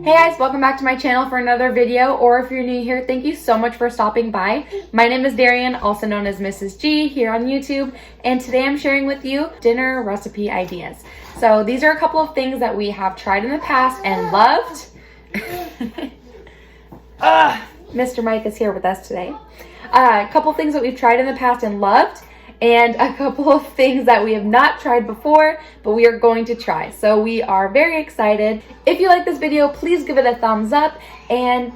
Hey guys, welcome back to my channel for another video, or if you're new here, thank you so much for stopping by. My name is Darian, also known as Mrs. G here on YouTube, and today I'm sharing with you dinner recipe ideas. So these are a couple of things that we have tried in the past and loved. Mr. Mike is here with us today. A couple of things that we've tried in the past and loved, and a couple of things that we have not tried before, but we are going to try. So we are very excited. If you like this video, please give it a thumbs up, and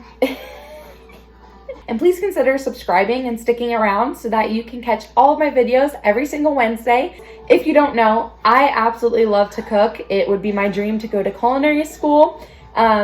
and please consider subscribing and sticking around so that you can catch all of my videos every single Wednesday. If you don't know, I absolutely love to cook. It would be my dream to go to culinary school.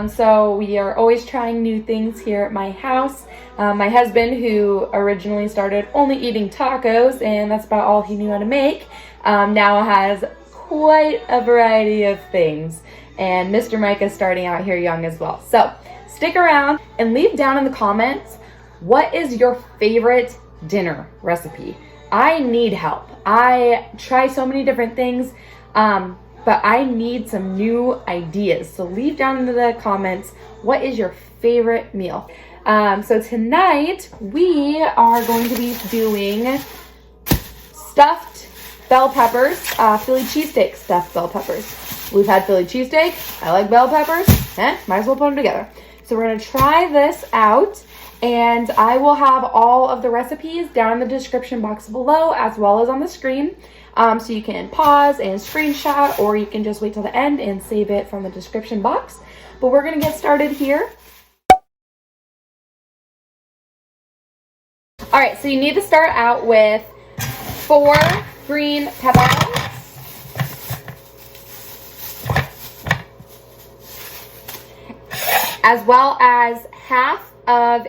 So we are always trying new things here at my house. My husband, who originally started only eating tacos, and that's about all he knew how to make, now has quite a variety of things. And Mr. Mike is starting out here young as well. So stick around and leave down in the comments, what is your favorite dinner recipe? I need help. I try so many different things, but I need some new ideas. So leave down in the comments, what is your favorite meal? So tonight we are going to be doing stuffed bell peppers, Philly cheesesteak stuffed bell peppers. We've had Philly cheesesteak. I like bell peppers. Might as well put them together. So we're gonna try this out, and I will have all of the recipes down in the description box below as well as on the screen. So you can pause and screenshot, or you can just wait till the end and save it from the description box. But we're gonna get started here. All right, so you need to start out with 4 green peppers, as well as half of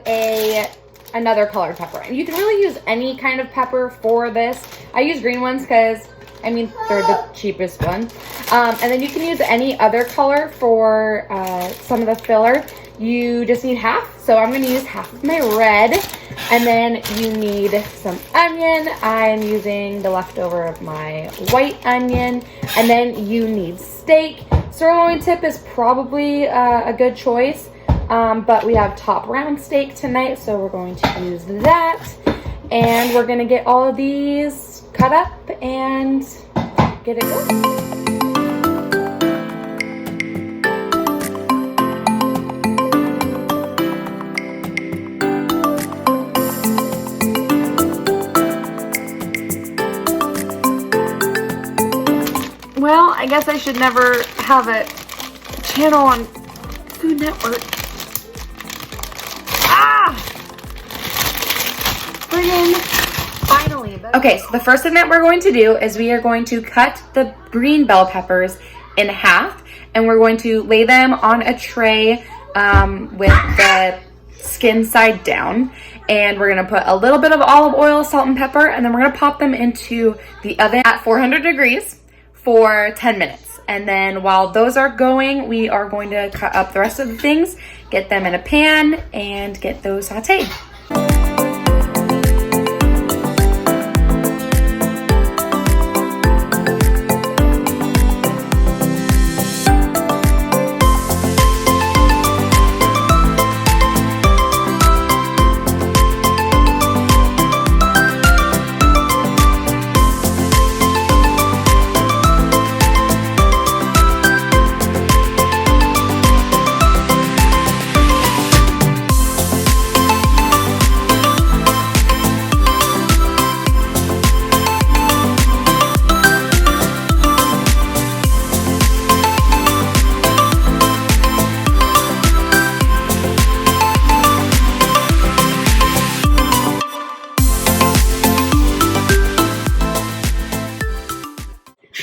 another colored pepper. And you can really use any kind of pepper for this. I use green ones because, I mean, they're the cheapest one. And then you can use any other color for some of the filler. You just need half. So I'm gonna use half of my red. And then you need some onion. I'm using the leftover of my white onion. And then you need steak. Sirloin tip is probably a good choice. But we have top round steak tonight, so we're going to use that. And we're gonna get all of these cut up and get it going. Well, I guess I should never have a channel on Food Network. Finally. Okay, so the first thing that we're going to do is we are going to cut the green bell peppers in half, and we're going to lay them on a tray with the skin side down. And we're gonna put a little bit of olive oil, salt, and pepper, and then we're gonna pop them into the oven at 400 degrees for 10 minutes. And then while those are going, we are going to cut up the rest of the things, get them in a pan, and get those sauteed.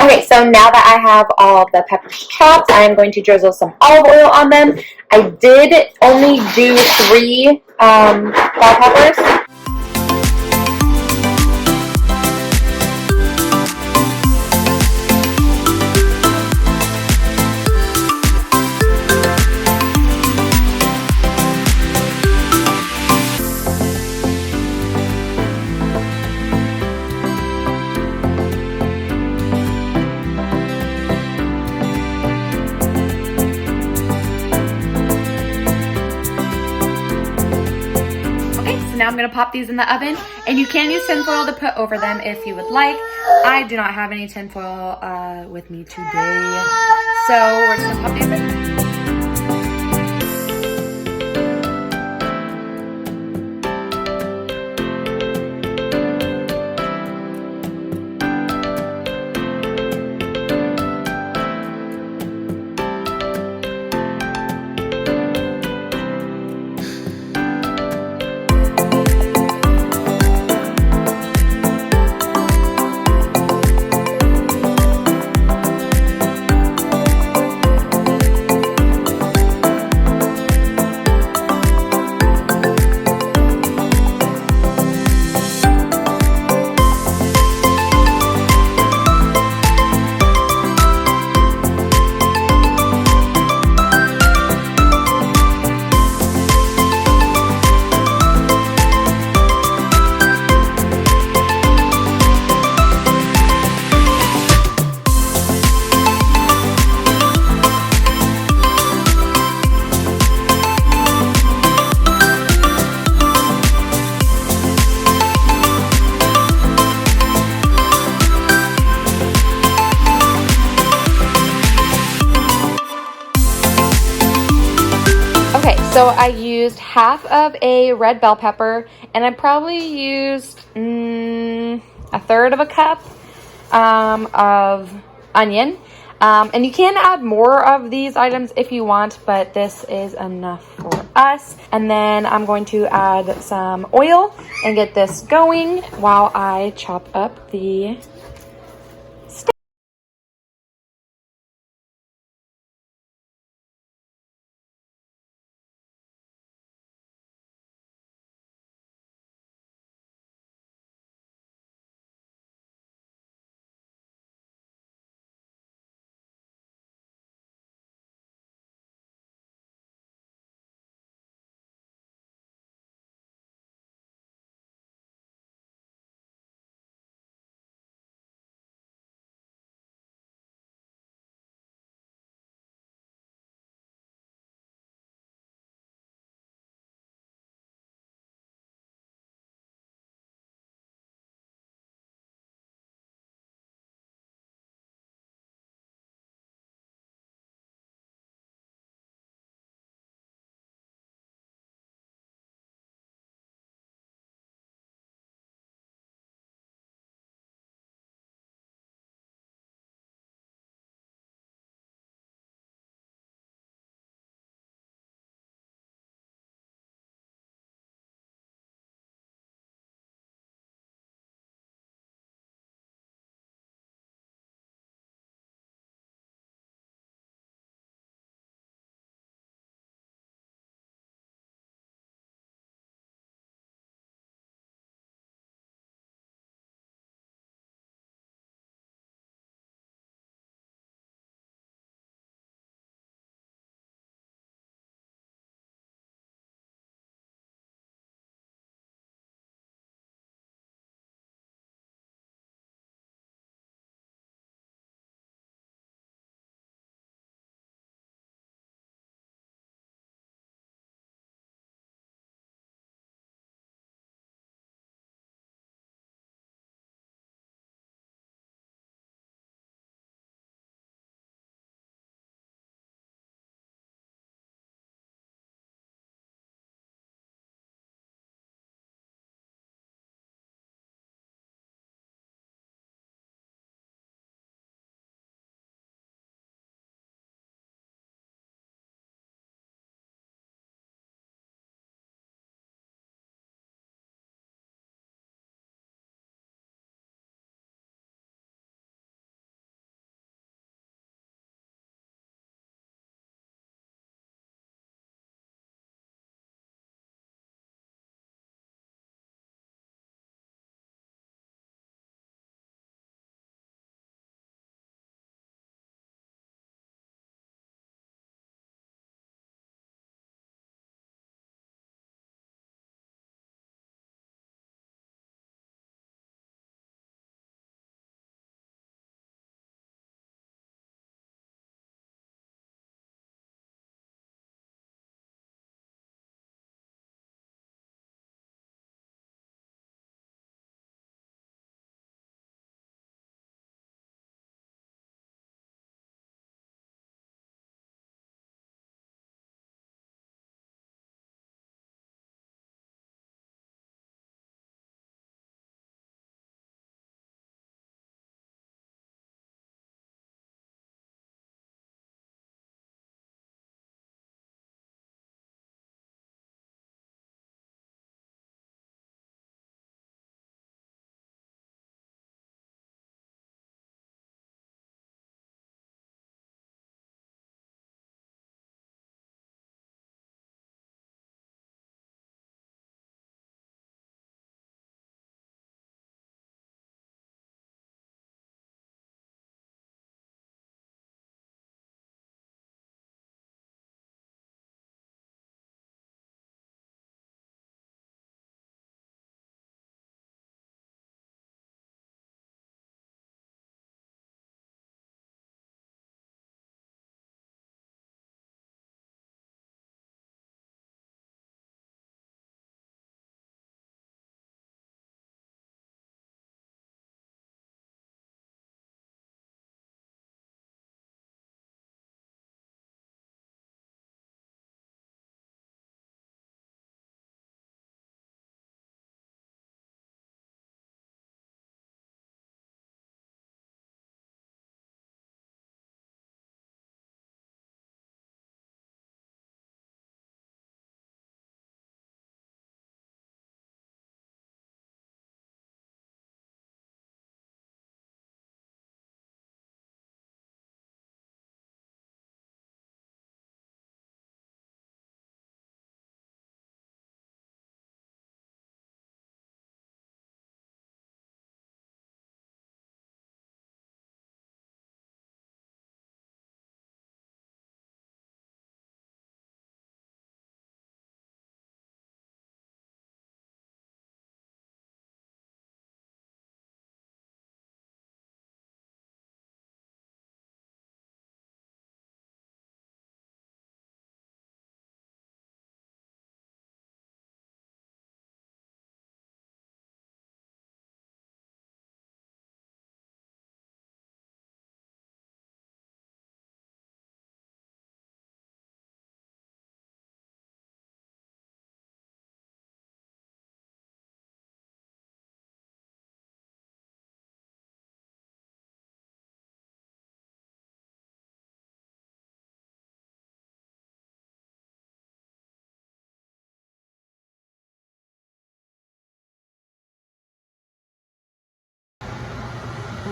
Okay, so now that I have all of the peppers chopped, I am going to drizzle some olive oil on them. I did only do 3 bell peppers. I'm gonna pop these in the oven, and you can use tinfoil to put over them if you would like. I do not have any tinfoil with me today, so we're just gonna pop these in. Okay, so I used half of a red bell pepper, and I probably used a third of a cup of onion. And you can add more of these items if you want, but this is enough for us. And then I'm going to add some oil and get this going while I chop up the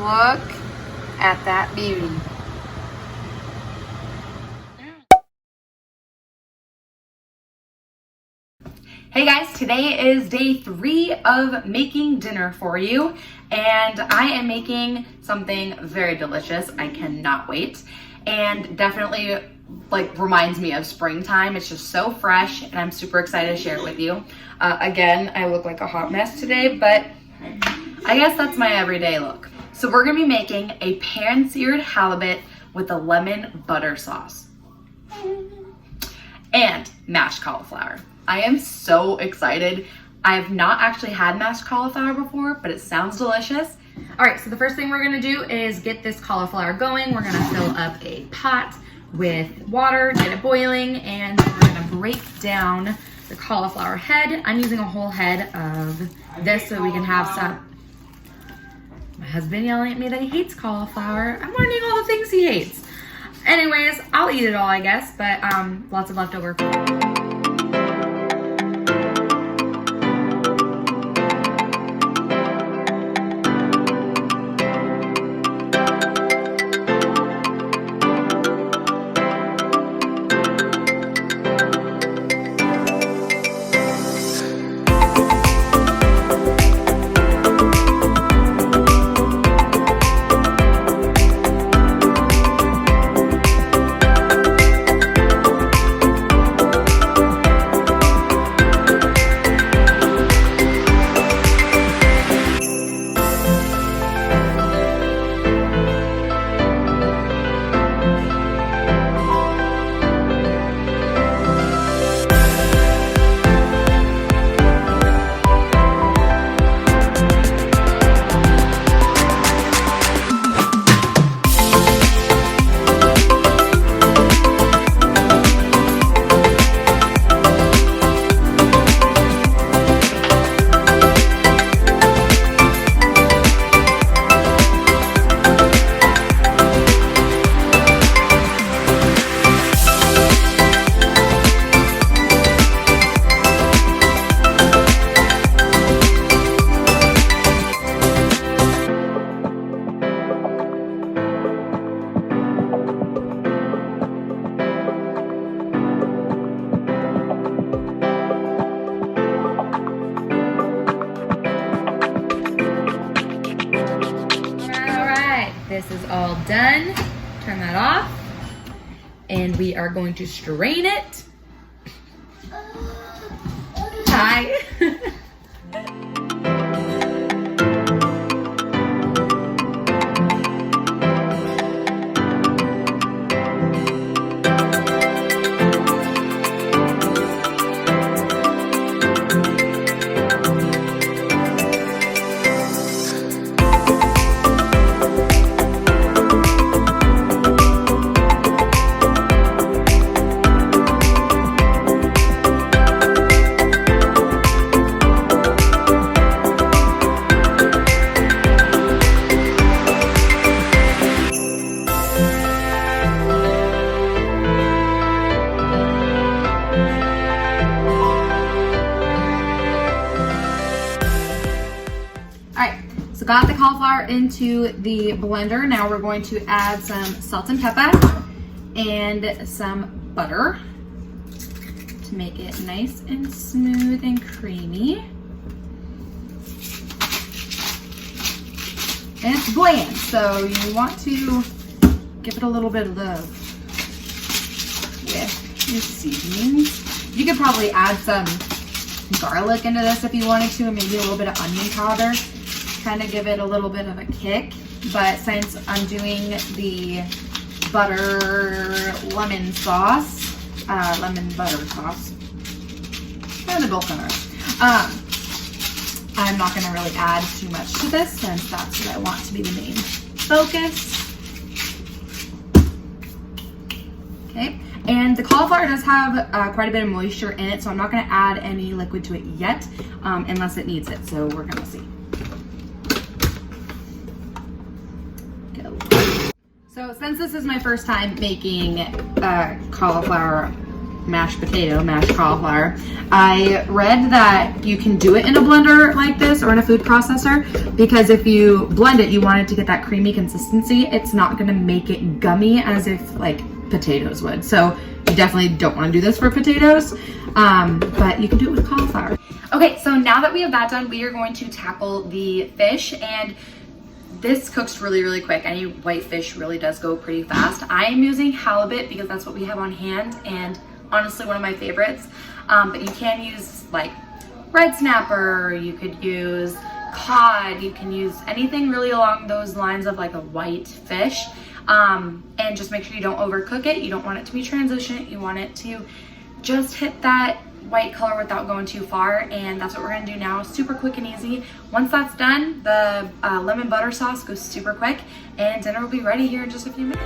Look at that beauty. Hey guys, today is day 3 of making dinner for you, and I am making something very delicious. I cannot wait, and definitely reminds me of springtime. It's just so fresh, and I'm super excited to share it with you. Again, I look like a hot mess today, but I guess that's my everyday look. So we're gonna be making a pan-seared halibut with a lemon butter sauce and mashed cauliflower. I am so excited. I have not actually had mashed cauliflower before, but it sounds delicious. All right, so the first thing we're gonna do is get this cauliflower going. We're gonna fill up a pot with water, get it boiling, and then we're gonna break down the cauliflower head. I'm using a whole head of this so we can have some. My husband yelling at me that he hates cauliflower. I'm learning all the things he hates. Anyways, I'll eat it all, I guess, but lots of leftover. This is all done. Turn that off. And we are going to strain it. Hi. So got the cauliflower into the blender. Now we're going to add some salt and pepper and some butter to make it nice and smooth and creamy. And it's bland, so you want to give it a little bit of love with your seasonings. You could probably add some garlic into this if you wanted to, and maybe a little bit of onion powder. Kind of give it a little bit of a kick, but since I'm doing the butter lemon sauce, lemon butter sauce, kind of both kind of, I'm not going to really add too much to this since that's what I want to be the main focus. Okay, and the cauliflower does have quite a bit of moisture in it, so I'm not going to add any liquid to it yet unless it needs it, so we're going to see. So since this is my first time making cauliflower mashed potato, mashed cauliflower. I read that you can do it in a blender like this or in a food processor, because if you blend it, you want it to get that creamy consistency. It's not gonna make it gummy as if like potatoes would. So you definitely don't wanna do this for potatoes, but you can do it with cauliflower. Okay, so now that we have that done, we are going to tackle the fish, and this cooks really, really quick. Any white fish really does go pretty fast. I am using halibut because that's what we have on hand, and honestly one of my favorites. But you can use like red snapper, you could use cod, you can use anything really along those lines of like a white fish. And just make sure you don't overcook it. You don't want it to be translucent. You want it to just hit that white color without going too far, and that's what we're gonna do now. Super quick and easy. Once that's done, the lemon butter sauce goes super quick, and dinner will be ready here in just a few minutes.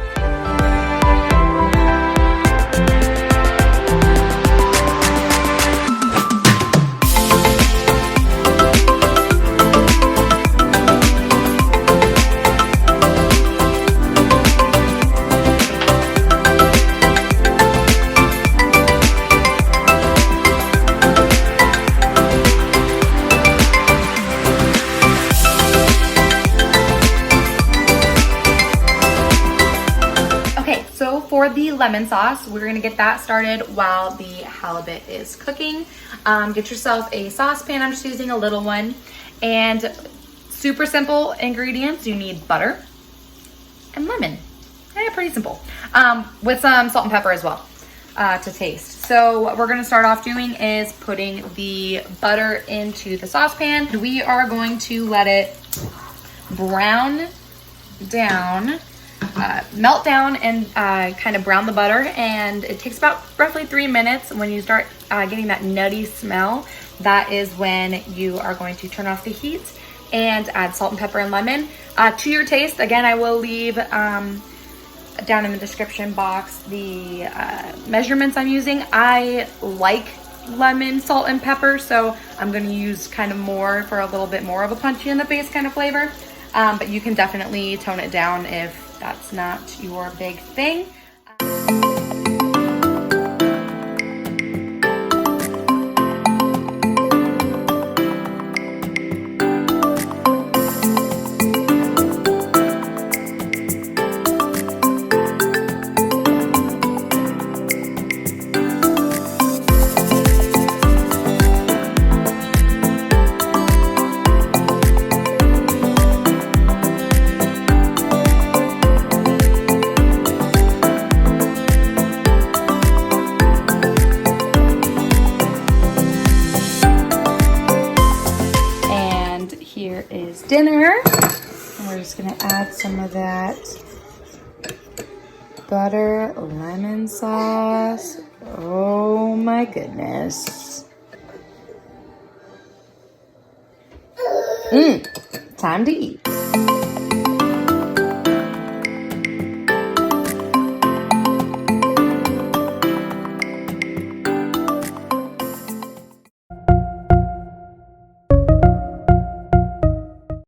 For the lemon sauce, we're gonna get that started while the halibut is cooking. Get yourself a saucepan. I'm just using a little one. And super simple ingredients. You need butter and lemon. Yeah, pretty simple. With some salt and pepper as well to taste. So what we're gonna start off doing is putting the butter into the saucepan. We are going to let it brown down, melt down, and kind of brown the butter, and it takes about roughly 3 minutes. When you start getting that nutty smell, that is when you are going to turn off the heat and add salt and pepper and lemon to your taste. Again, I will leave down in the description box the measurements I'm using. I like lemon, salt, and pepper, so I'm going to use kind of more for a little bit more of a punchy in the face kind of flavor, but you can definitely tone it down if that's not your big thing. Here is dinner. And we're just gonna add some of that butter lemon sauce. Oh my goodness. Time to eat.